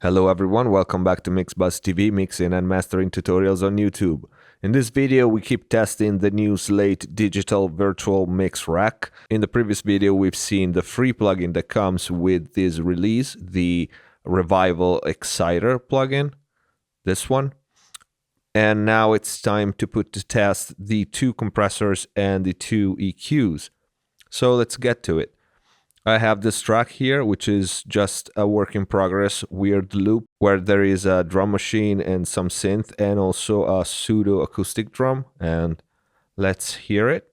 Hello everyone, welcome back to MixBuzz TV, mixing and mastering tutorials on YouTube. In this video, we keep testing the new Slate Digital Virtual Mix Rack. In the previous video, we've seen the free plugin that comes with this release, the Revival Exciter plugin, this one. And now it's time to put to test the two compressors and the two EQs. So let's get to it. I have this track here, which is just a work in progress weird loop where there is a drum machine and some synth and also a pseudo acoustic drum. And let's hear it.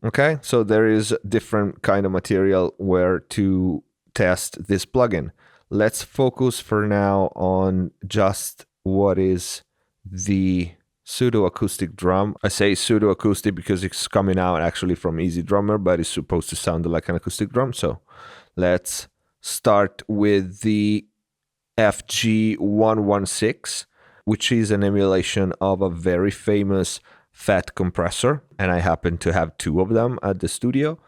Okay, so there is different kind of material where to test this plugin. Let's focus for now on just what is the pseudo acoustic drum. I say pseudo acoustic because it's coming out actually from Easy Drummer, but it's supposed to sound like an acoustic drum. So let's start with the FG116, which is an emulation of a very famous Fat compressor, and I happen to have two of them at the studio,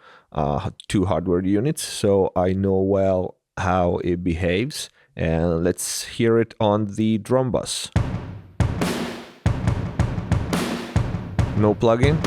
two hardware units, so I know well how it behaves. And let's hear it on the drum bus. No plugin.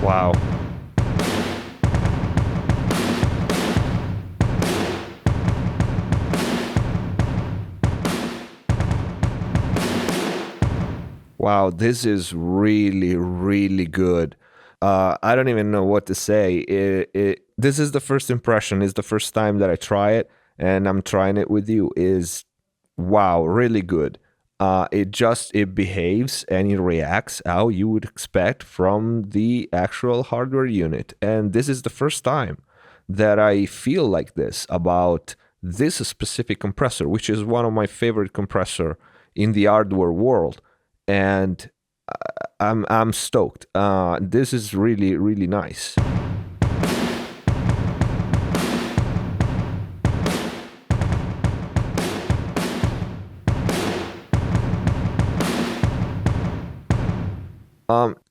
Wow. Wow, this is really, really good. I don't even know what to say. This is the first impression. It's the first time that I try it, and I'm trying it with you. Is wow, really good. It behaves and it reacts how you would expect from the actual hardware unit. And this is the first time that I feel like this about this specific compressor, which is one of my favorite compressor in the hardware world. And I'm stoked. This is really, really nice.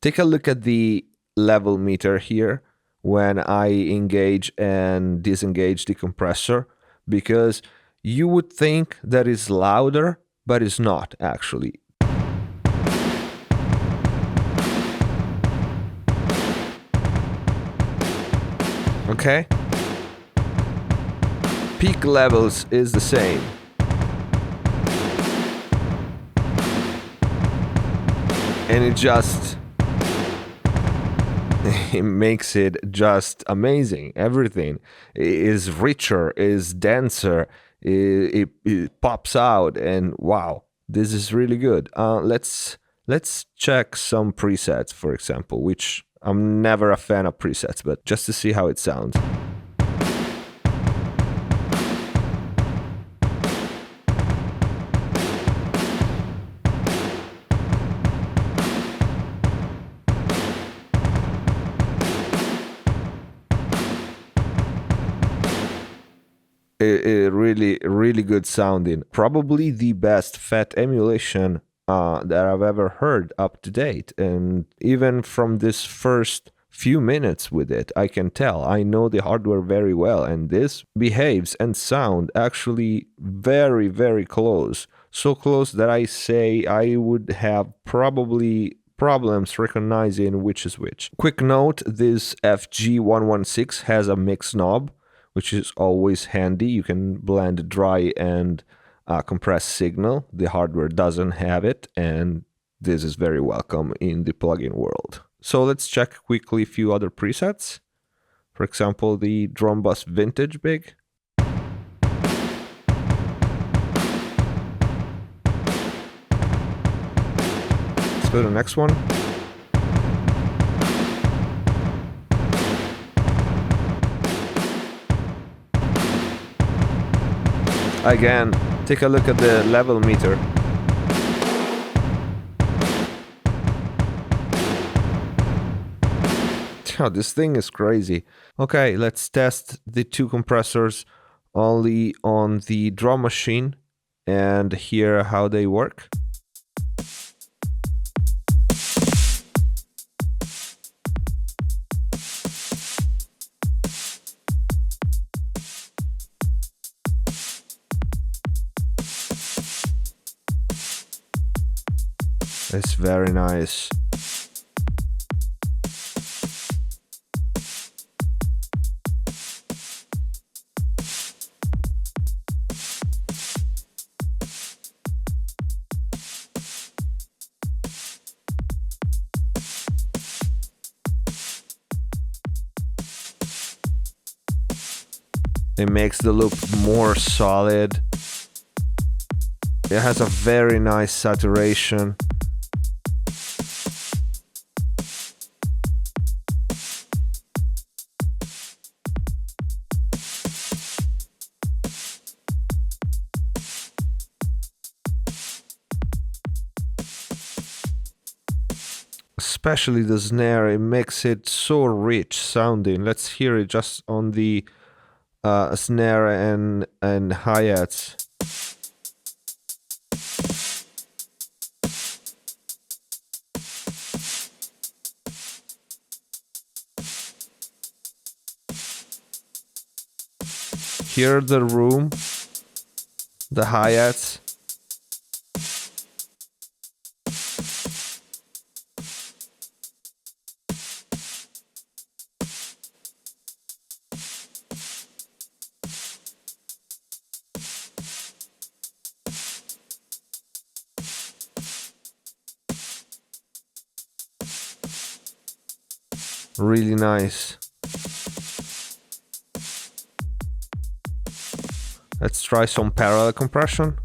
Take a look at the level meter here when I engage and disengage the compressor, because you would think that is louder, but it's not actually. Okay? Peak levels is the same. And it makes it just amazing. Everything is richer, is denser, it pops out, and wow, this is really good. Let's check some presets, for example, which I'm never a fan of presets, but just to see how it sounds. Really, really good sounding. Probably the best Fat emulation that I've ever heard up to date. And even from this first few minutes with it, I can tell. I know the hardware very well, and this behaves and sound actually very, very close. So close that I say I would have probably problems recognizing which is which. Quick note, this FG116 has a mix knob, which is always handy. You can blend dry and compress signal. The hardware doesn't have it, and this is very welcome in the plugin world. So let's check quickly a few other presets. For example, the drum bus vintage big. go to the next one. Again, take a look at the level meter. Oh, this thing is crazy. Okay, let's test the two compressors only on the drum machine and hear how they work. It's very nice. It makes the loop more solid. It has a very nice saturation. Especially the snare, it makes it so rich sounding. Let's hear it just on the snare and hi-hats. Hear the room, the hi-hats. Really nice. Let's try some parallel compression.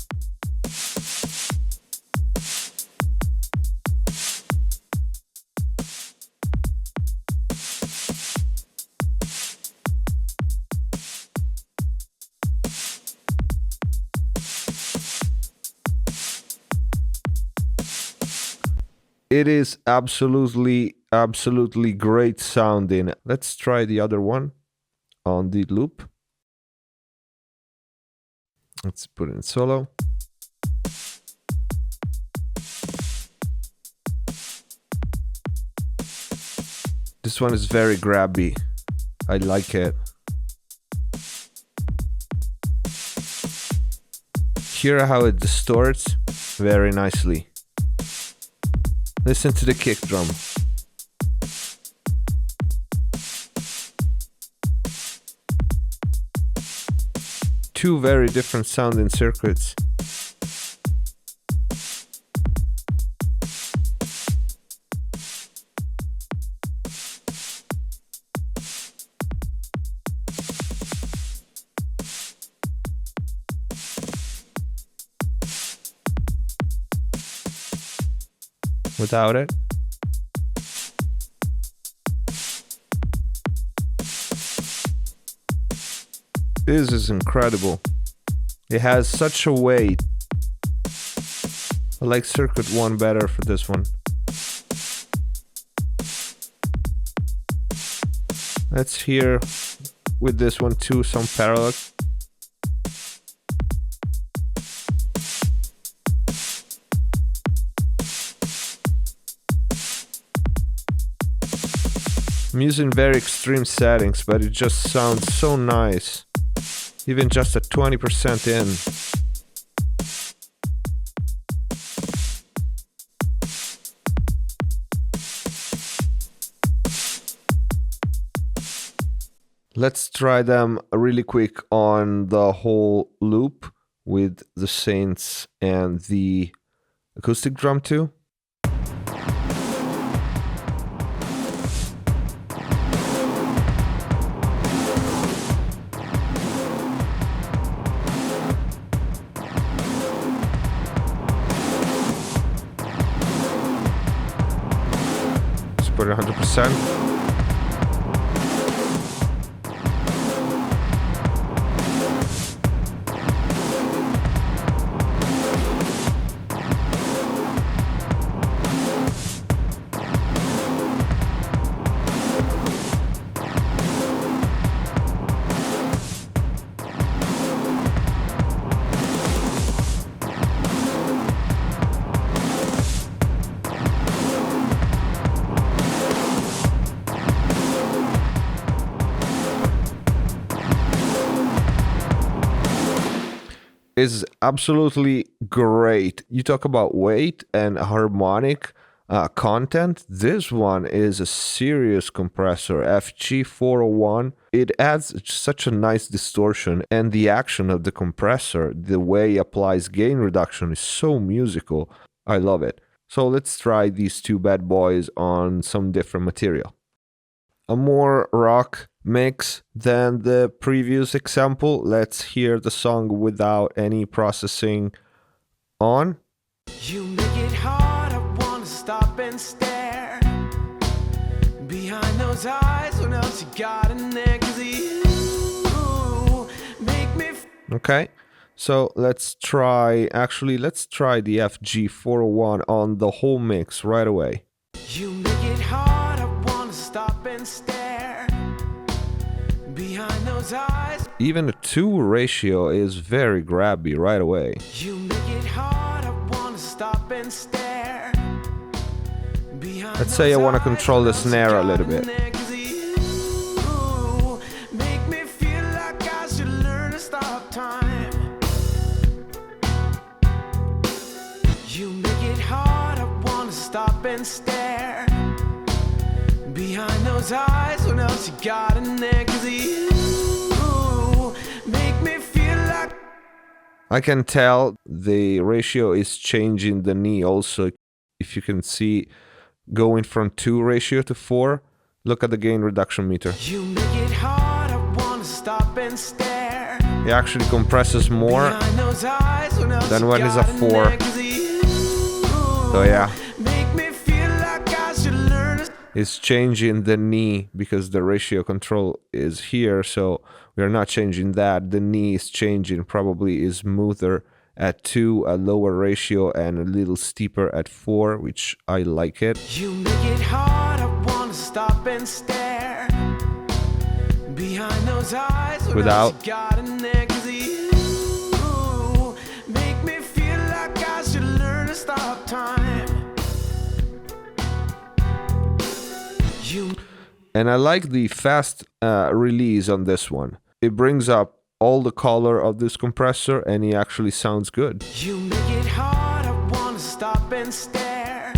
It is absolutely great sounding. Let's try the other one on the loop. Let's put it in solo. This one is very grabby. I like it. Hear how it distorts very nicely. Listen to the kick drum. Two very different sounding circuits. Without it, this is incredible. It has such a weight. I like circuit 1 better for this one. Let's hear with this one too some parallel. I'm using very extreme settings, but it just sounds so nice. Even just at 20% in. Let's try them really quick on the whole loop with the synths and the acoustic drum too. than 100%. Is absolutely great. You talk about weight and harmonic content. This one is a serious compressor, FG401. It adds such a nice distortion, and the action of the compressor, the way it applies gain reduction, is so musical. I love it. So let's try these two bad boys on some different material. A more rock mix than the previous example. Let's hear the song without any processing on. You make it hard, I wanna stop and stare behind those eyes, what else you got in there, 'cause you make me okay, so let's try the FG401 on the whole mix right away. You make it hard, I wanna stop and stare behind those eyes. Even a 2 ratio is very grabby right away. You make it hard, I wanna stop and stare. Let's say I want to control the snare a little bit. Make me feel like I should learn to stop time. You make it hard, I wanna stop and stare behind those eyes, what else you got in there, 'cause you make me feel like I can tell the ratio is changing the knee also. If you can see, going from 2 ratio to 4, look at the gain reduction meter. You make it hard, I wanna stop and stare. It actually compresses more than when it's a 4. So yeah, it's changing the knee because the ratio control is here, so we are not changing that. The knee is changing, probably is smoother at 2, a lower ratio, and a little steeper at 4, which I like it. You make it hard, I wanna stop and stare behind those eyes, without make me feel like I should learn to stop time. And I like the fast release on this one. It brings up all the color of this compressor, and it actually sounds good. You make it hard, I wanna stop and stare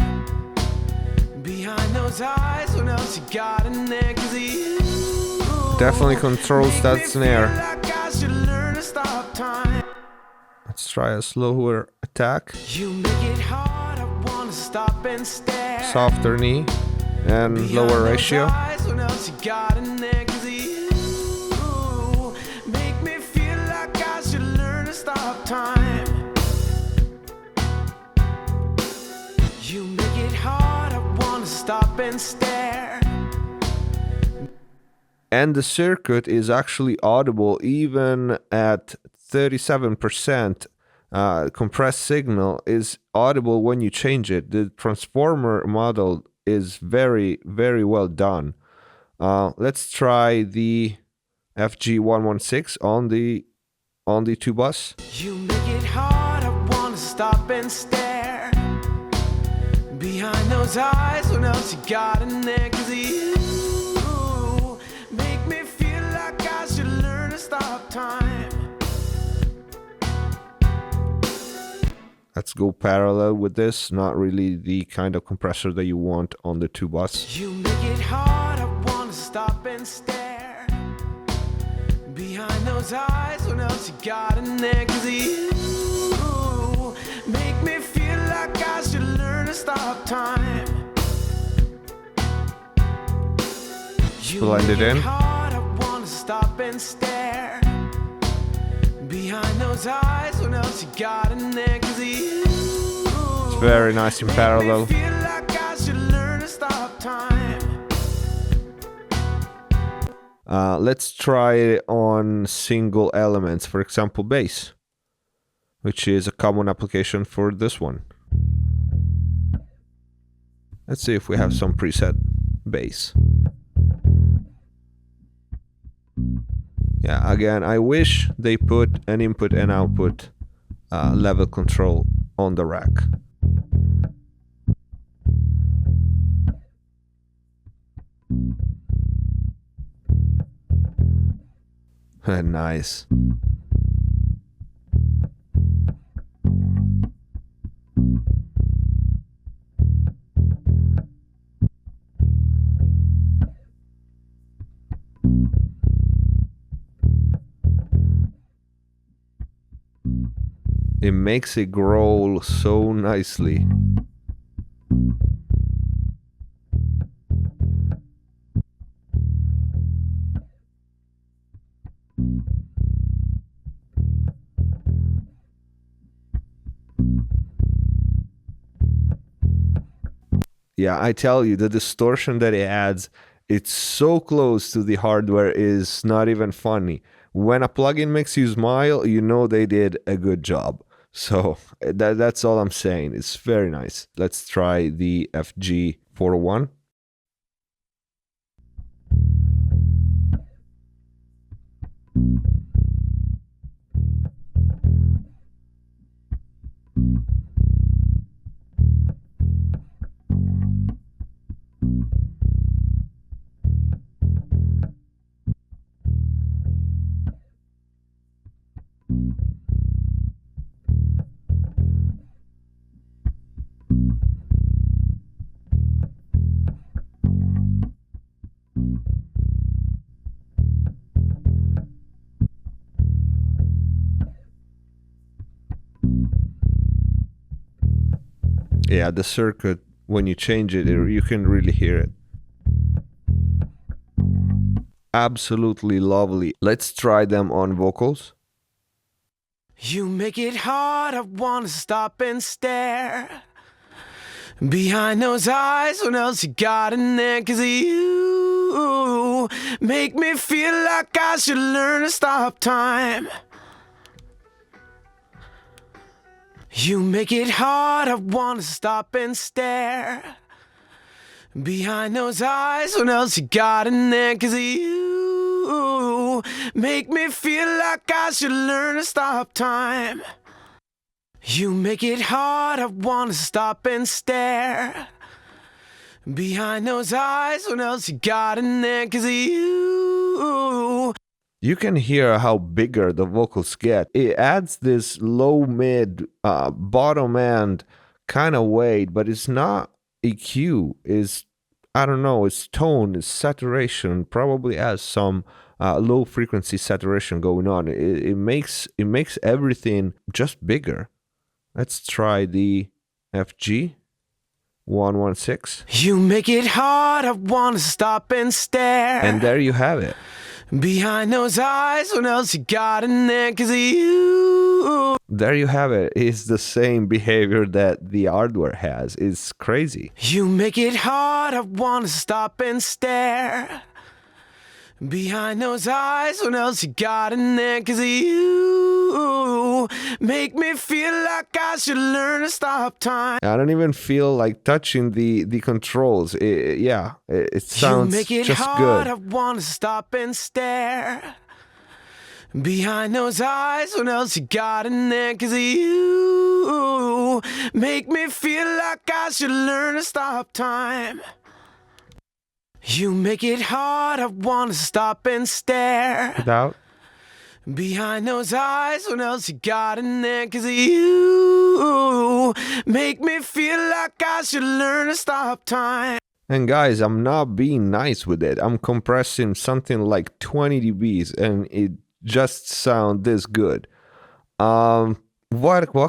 behind those eyes, what else you got in there, 'cause you definitely controls that snare. Like I should learn to stop time. Let's try a slower attack. You make it hard, I wanna stop and stare. Softer knee and lower ratio. Eyes, what else you got in there, 'cause stop time. You make it hard, I wanna stop and stare. And the circuit is actually audible even at 37%. Compressed signal is audible when you change it. The transformer model is very, very well done. Let's try the FG116 on the 2 bus. You make it hard, I wanna stop and stare behind those eyes, what else you got in there, 'cause you make me feel like I should learn to stop time. Let's go parallel with this, not really the kind of compressor that you want on the 2 bus. You make it hard, I wanna stop and stare behind those eyes, what else you got in there, 'cause you make me feel like I should learn to stop time. You blend it in. Hard, I wanna stop and stare behind those eyes, what else you got in there, 'cause it's very nice in parallel. Feel like I should learn to stop time. Let's try it on single elements, for example, bass, which is a common application for this one. Let's see if we have some preset bass. Yeah, again, I wish they put an input and output level control on the rack. Nice. It makes it growl so nicely. Yeah, I tell you, the distortion that it adds, it's so close to the hardware, is not even funny. When a plugin makes you smile, you know they did a good job. So that's all I'm saying. It's very nice. Let's try the FG401. Yeah, the circuit, when you change it, you can really hear it. Absolutely lovely. Let's try them on vocals. You make it hard, I wanna stop and stare behind those eyes, what else you got in there? 'Cause you make me feel like I should learn to stop time. You make it hard, I wanna stop and stare behind those eyes, what else you got in there? 'Cause you make me feel like I should learn to stop time. You make it hard, I wanna stop and stare behind those eyes, what else you got in there? 'Cause you can hear how bigger the vocals get. It adds this low mid bottom end kind of weight, but it's not EQ. Is, I don't know, it's tone, it's saturation, probably has some low frequency saturation going on. It makes everything just bigger. Let's try the FG116. You make it hard, I wanna stop and stare. And there you have it. Behind those eyes, what else you got in there? 'Cause there you have it. It's the same behavior that the hardware has. It's crazy. You make it hard, I wanna stop and stare behind those eyes, what else you got in there? 'Cause you make me feel like I should learn to stop time. I don't even feel like touching the controls. It sounds you make it just hard, good. I wanna stop and stare behind those eyes, what else you got in there? 'Cause you make me feel like I should learn to stop time. You make it hard, I wanna stop and stare Without behind those eyes, what else you got in there? 'Cause you make me feel like I should learn to stop time. And guys, I'm not being nice with it. I'm compressing something like 20 dBs and it just sounds this good. What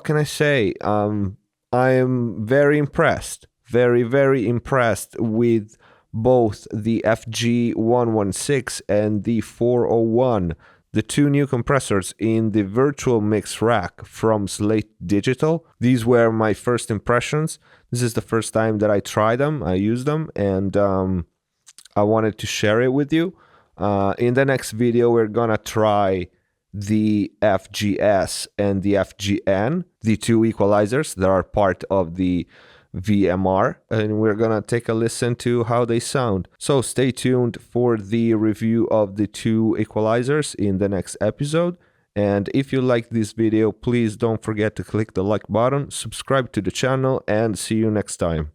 can I say? I am very impressed. Very, very impressed with both the FG116 and the 401, the two new compressors in the virtual mix rack from Slate Digital. These were my first impressions. This is the first time that I tried them, I used them, and I wanted to share it with you. In the next video, we're gonna try the FGS and the FGN, the two equalizers that are part of the VMR, and we're gonna take a listen to how they sound. So stay tuned for the review of the two equalizers in the next episode. And if you like this video, please don't forget to click the like button, subscribe to the channel, and see you next time.